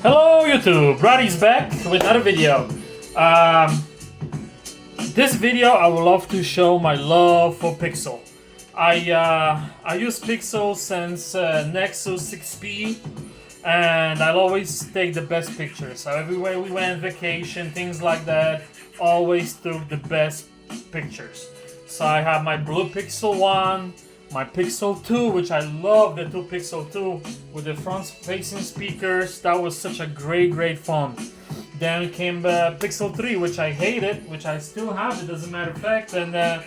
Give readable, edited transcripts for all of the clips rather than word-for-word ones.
Hello YouTube, Radi's back with another video. This video I would love to show my love for Pixel. I use Pixel since Nexus 6P, and I'll always take the best pictures. So everywhere we went, vacation, things like that, always took the best pictures. So I have my blue Pixel 1, my Pixel 2, which I love the 2 Pixel 2 with the front-facing speakers. That was such a great phone. Then came Pixel 3, which I hated, which I still have it as a matter of fact. And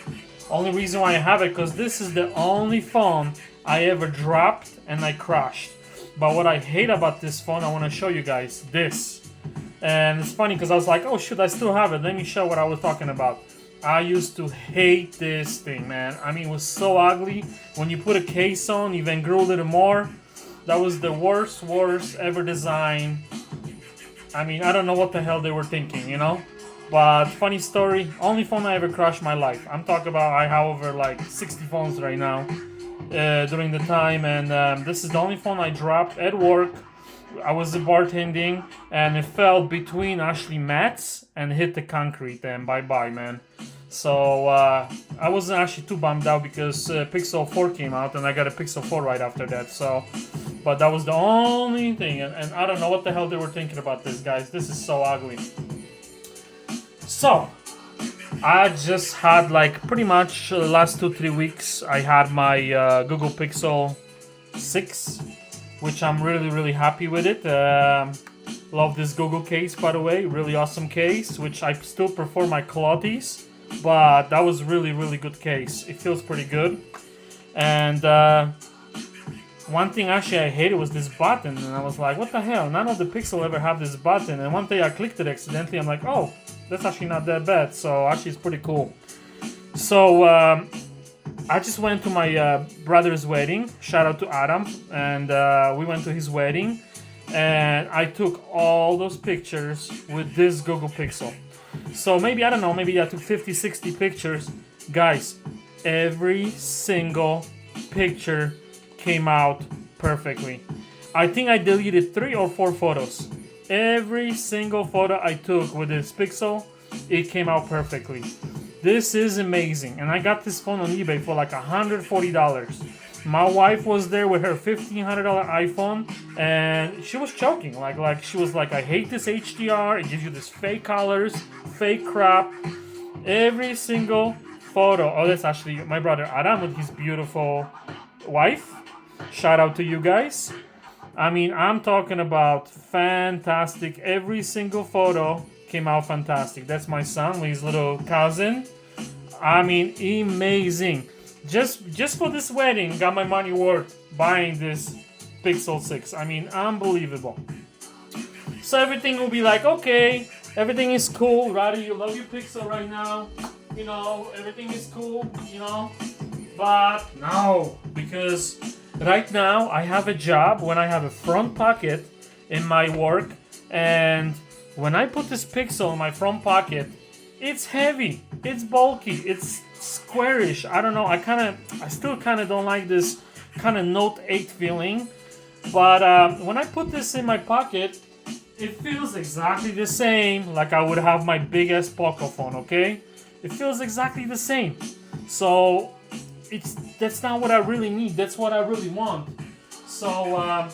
only reason why I have it, because this is the only phone I ever dropped and I crashed. But what I hate about this phone, I want to show you guys this. And it's funny because I was like, oh shoot, I still have it. Let me show what I was talking about. I used to hate this thing, man. I mean, it was so ugly. When you put a case on, even grew a little more. That was the worst ever design. I mean, I don't know what the hell they were thinking, you know? But funny story, only phone I ever crashed in my life. I'm talking about I have over like 60 phones right now during the time. And this is the only phone I dropped at work. I was bartending and it fell between actually mats and hit the concrete, and bye-bye, man. So I wasn't actually too bummed out because Pixel 4 came out and I got a Pixel 4 right after that. So, but that was the only thing, and I don't know what the hell they were thinking about this, guys. This is so ugly. So I just had like pretty much the last 2-3 weeks I had my Google Pixel 6, which I'm really happy with it. Love this Google case, by the way, really awesome case, which I still prefer my Clotties, but that was really good case. It feels pretty good. And one thing actually I hated was this button, and I was like, what the hell, none of the Pixel ever have this button. And one day I clicked it accidentally, I'm like, oh, that's actually not that bad. So actually it's pretty cool. So I just went to my brother's wedding. Shout out to Adam. And we went to his wedding. And I took all those pictures with this Google Pixel. So maybe, I don't know, maybe I took 50, 60 pictures. Guys, every single picture came out perfectly. I think I deleted 3 or 4 photos. Every single photo I took with this Pixel, it came out perfectly. This is amazing, and I got this phone on eBay for like $140. My wife was there with her $1,500 iPhone, and she was choking. Like she was like, I hate this HDR. It gives you this fake colors, fake crap. Every single photo. Oh, that's actually my brother Adam with his beautiful wife. Shout out to you guys. I mean, I'm talking about fantastic. Every single photo came out fantastic. That's my son with his little cousin. I mean, amazing. Just for this wedding, got my money worth buying this Pixel 6. I mean, unbelievable. So everything will be like, okay, everything is cool. Radi, you love your Pixel right now. You know, everything is cool, you know. But no, because right now I have a job when I have a front pocket in my work, and when I put this Pixel in my front pocket, it's heavy, it's bulky, it's squarish. I don't know, I still kind of don't like this kind of Note 8 feeling. But when I put this in my pocket, it feels exactly the same like I would have my big-ass Poco phone, okay? It feels exactly the same. So that's not what I really need, that's what I really want. So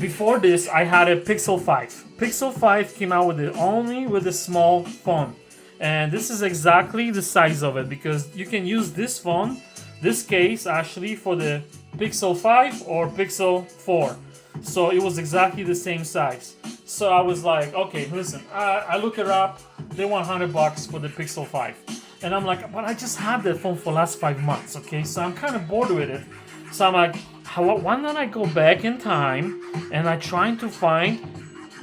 before this, I had a Pixel 5. Pixel 5 came out only with a small phone. And this is exactly the size of it, because you can use this phone, this case, actually for the Pixel 5 or Pixel 4. So it was exactly the same size. So I was like, okay, listen, I look it up. They want $100 for the Pixel 5. And I'm like, but I just had that phone for the last 5 months, okay? So I'm kind of bored with it. So I'm like, why don't I go back in time and I trying to find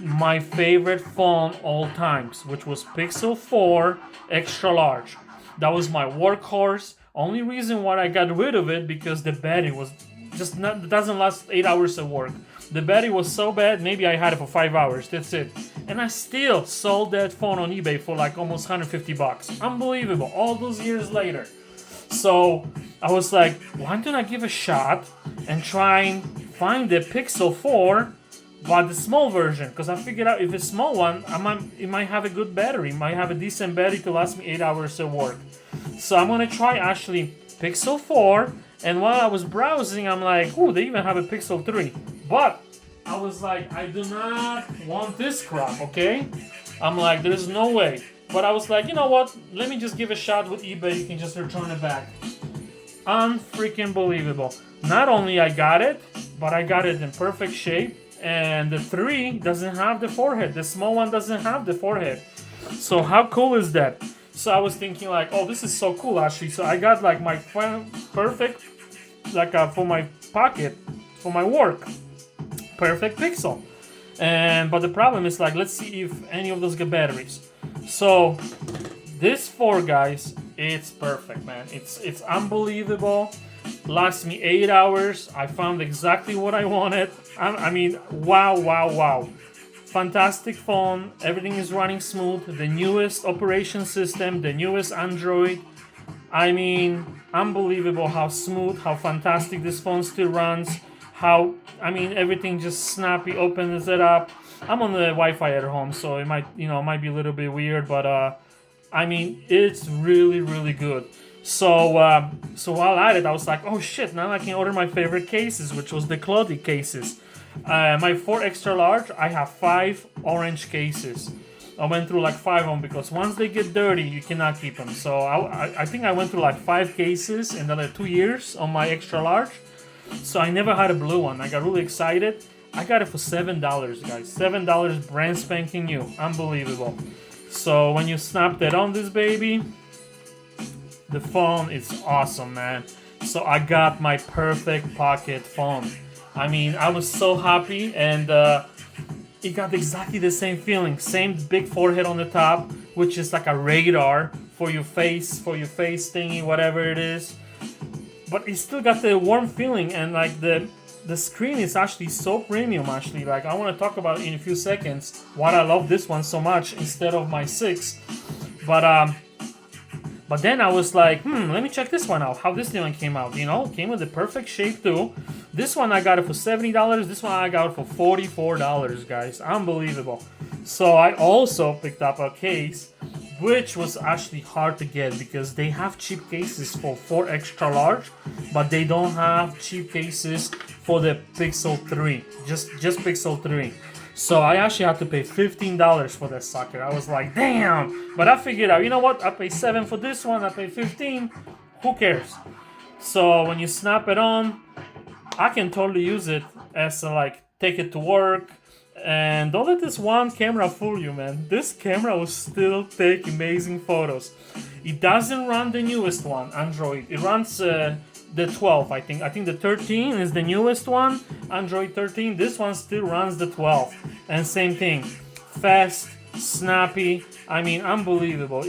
my favorite phone all times, which was Pixel 4 extra large. That was my workhorse. Only reason why I got rid of it because the battery was just not, it doesn't last 8 hours of work. The battery was so bad, maybe I had it for 5 hours, that's it. And I still sold that phone on eBay for like almost $150. Unbelievable, all those years later. So I was like, why don't I give a shot and try and find the Pixel 4 but the small version, because I figured out if it's small one, it might have a good battery, it might have a decent battery to last me 8 hours of work. So I'm gonna try actually Pixel 4, and while I was browsing, I'm like, ooh, they even have a Pixel 3. But I was like, I do not want this crap, okay? I'm like, there's no way. But I was like, you know what? Let me just give a shot with eBay. You can just return it back. Unfreaking believable. Not only I got it, but I got it in perfect shape. And the 3 doesn't have the forehead. The small one doesn't have the forehead. So how cool is that? So I was thinking like, oh, this is so cool actually. So I got like my perfect, like for my pocket, for my work, perfect Pixel. But the problem is like, let's see if any of those get batteries. So this 4, guys, it's perfect, man. It's unbelievable. Lasts me 8 hours. I found exactly what I wanted. I mean, wow. Fantastic phone. Everything is running smooth. The newest operation system, the newest Android. I mean, unbelievable how smooth, how fantastic this phone still runs. Everything just snappy, opens it up. I'm on the Wi-Fi at home, so it might be a little bit weird, but it's really, really good. So while at it, I was like, oh shit, now I can order my favorite cases, which was the Clody cases. My 4 extra large, I have 5 orange cases. I went through like 5 of them because once they get dirty, you cannot keep them. So I think I went through like 5 cases in the 2 years on my extra large. So I never had a blue one. I got really excited. I got it for $7, guys. $7 brand spanking new. Unbelievable. So when you snap that on this baby, the phone is awesome, man. So I got my perfect pocket phone. I mean, I was so happy, and it got exactly the same feeling. Same big forehead on the top, which is like a radar for your face thingy, whatever it is. But it still got the warm feeling, and like the screen is actually so premium. Actually, like I want to talk about in a few seconds why I love this one so much instead of my 6. But then I was like, let me check this one out. How this thing came out? Came with the perfect shape too. This one I got it for $70. This one I got it for $44, guys. Unbelievable. So I also picked up a case, which was actually hard to get because they have cheap cases for 4 extra large, but they don't have cheap cases for the Pixel 3. Just Pixel 3. So I actually had to pay $15 for that sucker. I was like, damn! But I figured out, you know what? I pay $7 for this one, I pay $15. Who cares? So when you snap it on, I can totally use it as take it to work. And don't let this one camera fool you, man. This camera will still take amazing photos. It doesn't run the newest one, Android. It runs the 12, I think. I think the 13 is the newest one, Android 13. This one still runs the 12. And same thing. Fast, snappy. I mean, unbelievable.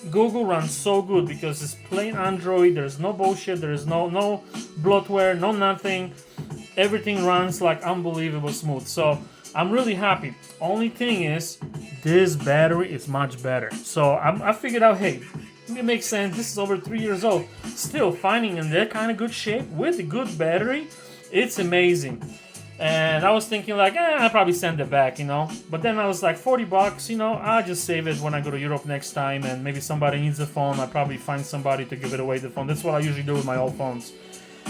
Google runs so good because it's plain Android. There's no bullshit. There's no bloatware, no nothing. Everything runs like unbelievable smooth. So I'm really happy. Only thing is, this battery is much better. So I figured out, hey, it makes sense. This is over 3 years old. Still finding in that kind of good shape with a good battery, it's amazing. And I was thinking I'll probably send it back, But then I was like, $40, I'll just save it when I go to Europe next time, and maybe somebody needs a phone. I'll probably find somebody to give it away the phone. That's what I usually do with my old phones.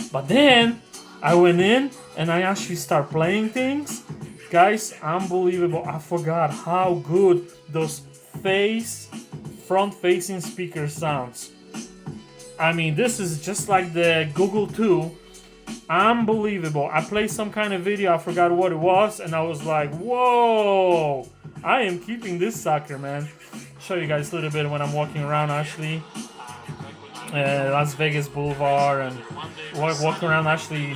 But then I went in and I actually start playing things. Guys, unbelievable. I forgot how good those front-facing speaker sounds. I mean, this is just like the Google 2. Unbelievable. I played some kind of video, I forgot what it was, and I was like, whoa, I am keeping this sucker, man. Show you guys a little bit when I'm walking around, actually. Las Vegas Boulevard, and walking around, actually.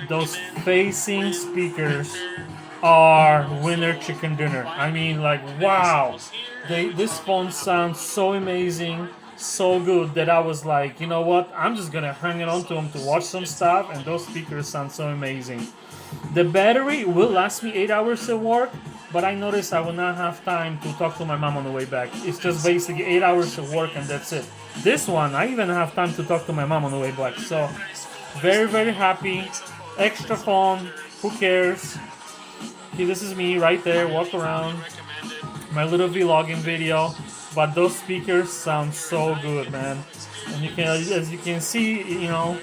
Those facing speakers are winner chicken dinner. I mean, wow. This phone sounds so amazing, so good that I was like, you know what? I'm just gonna hang it onto them to watch some stuff, and those speakers sound so amazing. The battery will last me 8 hours of work, but I noticed I will not have time to talk to my mom on the way back. It's just basically 8 hours of work and that's it. This one, I even have time to talk to my mom on the way back. So, very, very happy. Extra phone, Who cares? Okay, this is me right there, walk around, my little vlogging video. But those speakers sound so good, man. And you can, as you can see, you know,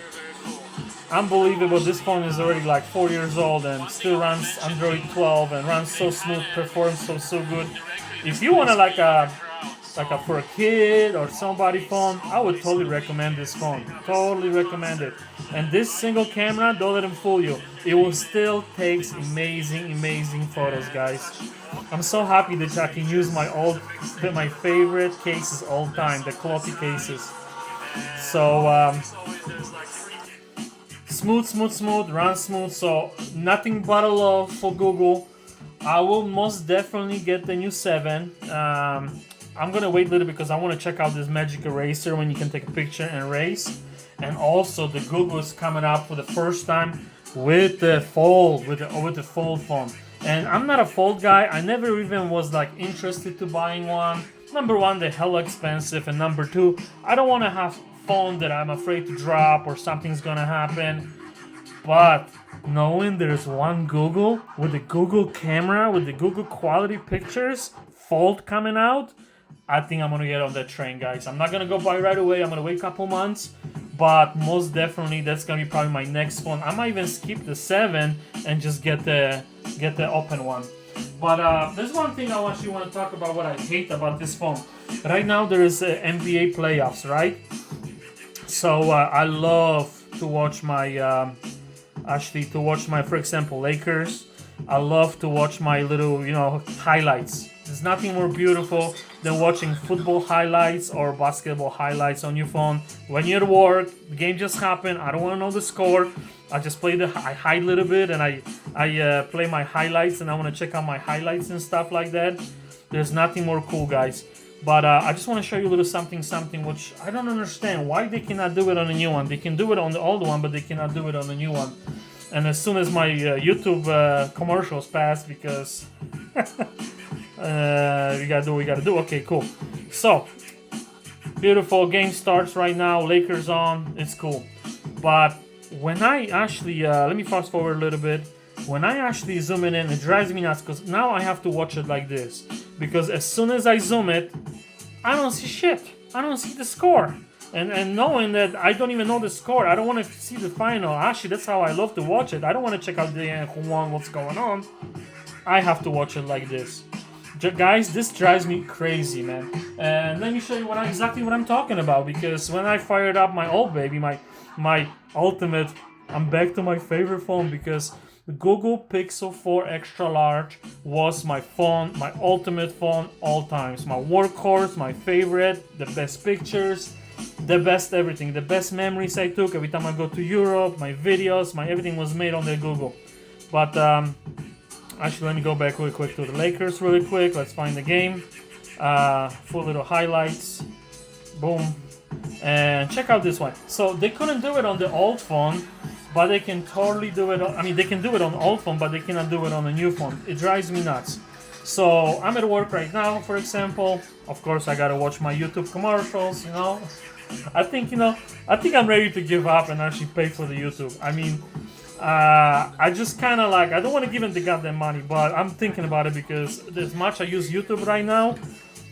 unbelievable. This phone is already like 4 years old and still runs Android 12 and runs so smooth, performs so good. If you wanna like a for a kid or somebody phone, I would totally recommend this phone. Totally recommend it. And this single camera, don't let them fool you. It will still takes amazing photos, guys. I'm so happy that I can use my favorite cases all the time, the quality cases. So smooth, runs smooth. So nothing but a love for Google. I will most definitely get the new 7. I'm gonna wait a little because I want to check out this magic eraser when you can take a picture and erase. And also the Google is coming up for the first time with the fold, with the fold phone. And I'm not a fold guy. I never even was like interested to buying one. Number one, they're hella expensive, and number two, I don't want to have phone that I'm afraid to drop or something's gonna happen. But knowing there's one Google with the Google camera, with the Google quality pictures, fold coming out, I think I'm gonna get on that train, guys. I'm not gonna go buy right away. I'm gonna wait a couple months, but most definitely that's gonna be probably my next phone. I might even skip the 7 and just get the open one. But there's one thing I actually want to talk about. What I hate about this phone. Right now there is NBA playoffs, right? So I love to watch my for example, Lakers. I love to watch my little, highlights. There's nothing more beautiful than watching football highlights or basketball highlights on your phone. When you're at work, the game just happened, I don't want to know the score. I just I hide a little bit and I play my highlights, and I want to check out my highlights and stuff like that. There's nothing more cool, guys. But I just want to show you a little something which I don't understand why they cannot do it on the new one. They can do it on the old one, but they cannot do it on the new one. And as soon as my YouTube commercials pass, because we gotta do what we gotta do. Okay, cool. So beautiful game starts right now. Lakers on. It's cool. But when I actually let me fast forward a little bit. When I actually zoom in, it drives me nuts because now I have to watch it like this. Because as soon as I zoom it, I don't see shit. I don't see the score. And knowing that I don't even know the score, I don't want to see the final. Actually, that's how I love to watch it. I don't want to check out who won, what's going on. I have to watch it like this. Guys, this drives me crazy, man. And let me show you exactly what I'm talking about. Because when I fired up my old baby, my ultimate, I'm back to my favorite phone, because the Google Pixel 4 Extra Large was my phone, my ultimate phone all times. My workhorse, my favorite, the best pictures, the best everything, the best memories I took every time I go to Europe, my videos, everything was made on the Google. But actually, let me go back really quick to the Lakers really quick. Let's find the game. Full little highlights. Boom. And check out this one. So they couldn't do it on the old phone, but they can totally do it. They can do it on the old phone, but they cannot do it on the new phone. It drives me nuts. So I'm at work right now, for example. Of course, I gotta watch my YouTube commercials. I think I'm ready to give up and actually pay for the YouTube. I just kind of I don't want to give them the goddamn money, but I'm thinking about it because as much I use YouTube right now,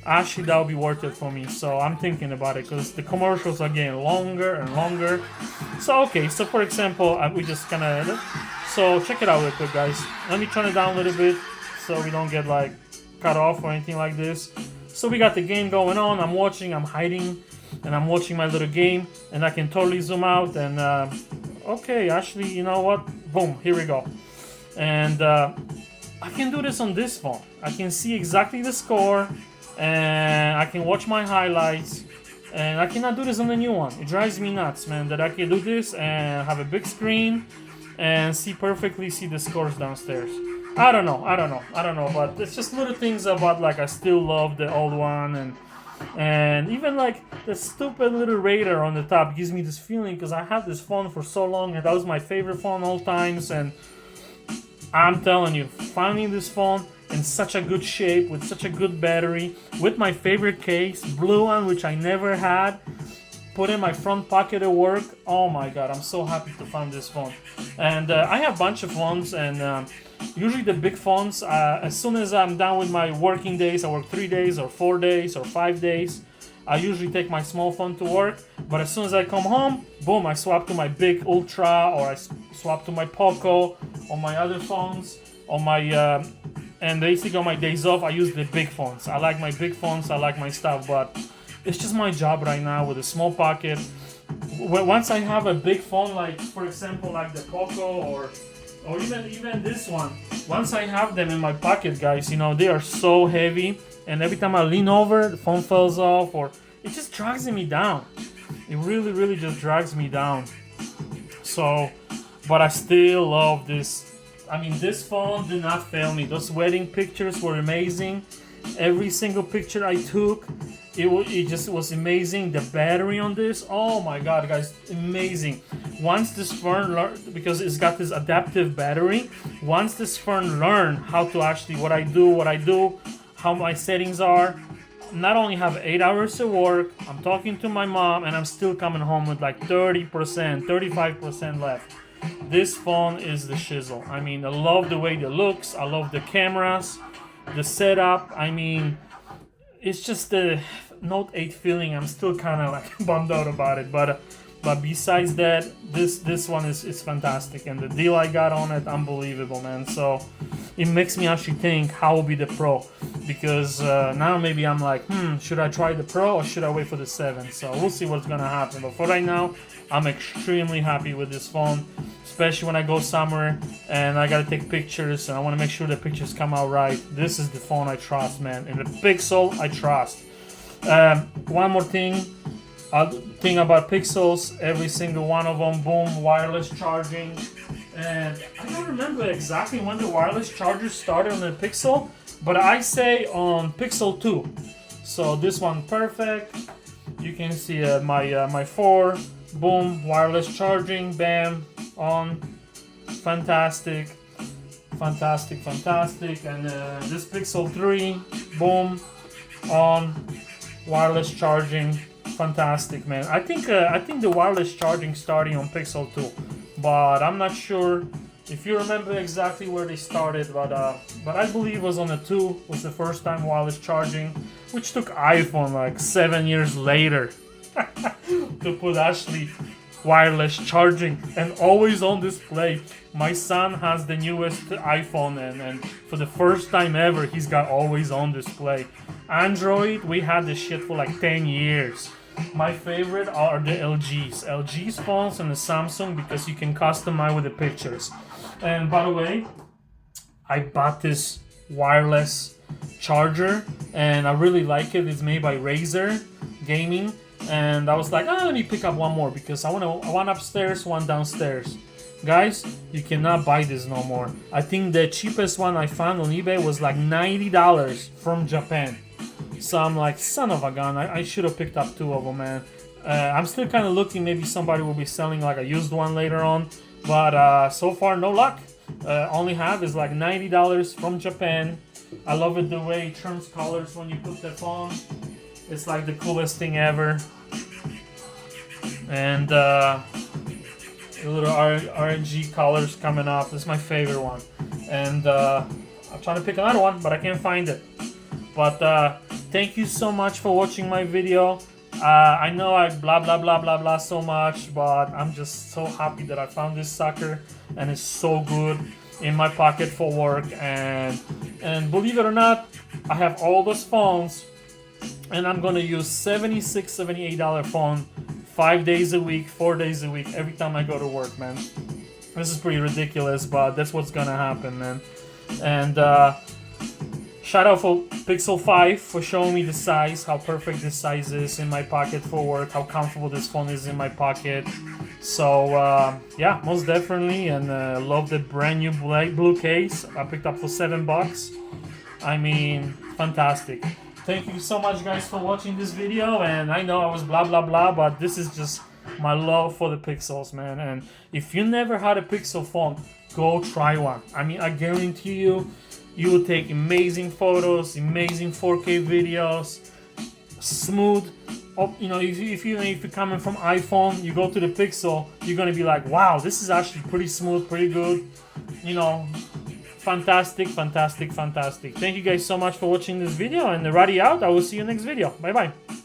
actually that would be worth it for me. So I'm thinking about it because the commercials are getting longer and longer. So okay, so for example, we just kind of, so check it out real quick, guys. Let me turn it down a little bit so we don't get cut off or anything like this. So we got the game going on. I'm watching, I'm hiding, and I'm watching my little game, and I can totally zoom out and okay, actually, you know what? Boom, here we go. And I can do this on this phone. I can see exactly the score, and I can watch my highlights, and I cannot do this on the new one. It drives me nuts, man, that I can do this and have a big screen and perfectly see the scores downstairs. I don't know, but it's just little things about I still love the old one, and even the stupid little radar on the top gives me this feeling because I had this phone for so long and that was my favorite phone all times. And I'm telling you, finding this phone in such a good shape with such a good battery with my favorite case, blue one, which I never had, put in my front pocket at work. Oh my god, I'm so happy to find this phone. And I have a bunch of phones, and usually the big phones, as soon as I'm done with my working days, I work 3 days or 4 days or 5 days, I usually take my small phone to work. But as soon as I come home, boom, I swap to my big Ultra, or I swap to my Poco, on my other phones, on my and basically on my days off I use the big phones. I like my big phones, I like my stuff, but it's just my job right now with a small pocket. Once I have a big phone, like for example like the Poco or even this one, once I have them in my pocket, guys, you know, they are so heavy, and every time I lean over, the phone falls off, or it just drags me down. It really just drags me down. So, but I still love this. I mean, this phone did not fail me. Those wedding pictures were amazing. Every single picture I took, it just was amazing. The battery on this, oh my god, guys, amazing. Once this phone learned, because it's got this adaptive battery, once this phone learned how to actually what I do, how my settings are, not only have 8 hours of work, I'm talking to my mom, and I'm still coming home with like 30%, 35% left. This phone is the shizzle. I mean, I love the way it looks. I love the cameras, the setup. I mean, it's just the Note 8 feeling. I'm still kind of like bummed out about it, but besides that, this one is fantastic, and the deal I got on it, unbelievable, man. So it makes me actually think how will be the Pro, because now maybe I'm like, should I try the Pro or should I wait for the 7? So we'll see what's gonna happen. But for right now, I'm extremely happy with this phone, especially when I go somewhere and I gotta take pictures and I want to make sure the pictures come out right. This is the phone I trust, man, and the Pixel I trust. One more thing about Pixels, every single one of them, boom, wireless charging. And I don't remember exactly when the wireless charger started on the Pixel, but I say on Pixel 2. So this one perfect. You can see my 4, boom, wireless charging, bam, on, fantastic. And this Pixel 3, boom, on, wireless charging, fantastic, man. I think the wireless charging starting on Pixel 2, but I'm not sure if you remember exactly where they started, but I believe it was on the 2 was the first time wireless charging, which took iPhone like 7 years later to put actually wireless charging and always on display. My son has the newest iPhone, and for the first time ever, he's got always on display. Android, we had this shit for like 10 years. My favorite are the LG's phones and the Samsung, because you can customize with the pictures. And by the way, I bought this wireless charger and I really like it. It's made by Razer Gaming, and I was like, let me pick up one more because I want one upstairs, one downstairs. Guys, you cannot buy this no more. I think the cheapest one I found on eBay was like $90 from Japan. So I'm like, son of a gun, I should have picked up 2 of them, man. I'm still kind of looking, maybe somebody will be selling like a used one later on, but so far no luck. Only have is like $90 from Japan. I love it the way it turns colors when you put the phone. It's like the coolest thing ever. And the little RNG colors coming up. This is my favorite one. And I'm trying to pick another one, but I can't find it. But thank you so much for watching my video. I know I blah so much, but I'm just so happy that I found this sucker, and it's so good in my pocket for work. And believe it or not, I have all those phones, and I'm gonna use $76, $78 phone 5 days a week, 4 days a week, every time I go to work, man. This is pretty ridiculous, but that's what's gonna happen, man. And shout out for Pixel 5 for showing me the size, how perfect this size is in my pocket for work, how comfortable this phone is in my pocket. So yeah, most definitely, and love the brand new blue case I picked up for $7. I mean, fantastic. Thank you so much, guys, for watching this video. And I know I was blah but this is just my love for the Pixels, man. And if you never had a Pixel phone, go try one. I mean, I guarantee you will take amazing photos, amazing 4K videos, smooth you know, if you're coming from iPhone, you go to the Pixel, you're gonna be like, wow, this is actually pretty smooth, pretty good. You know, fantastic. Thank you guys so much for watching this video, and Radi out. I will see you next video. Bye bye.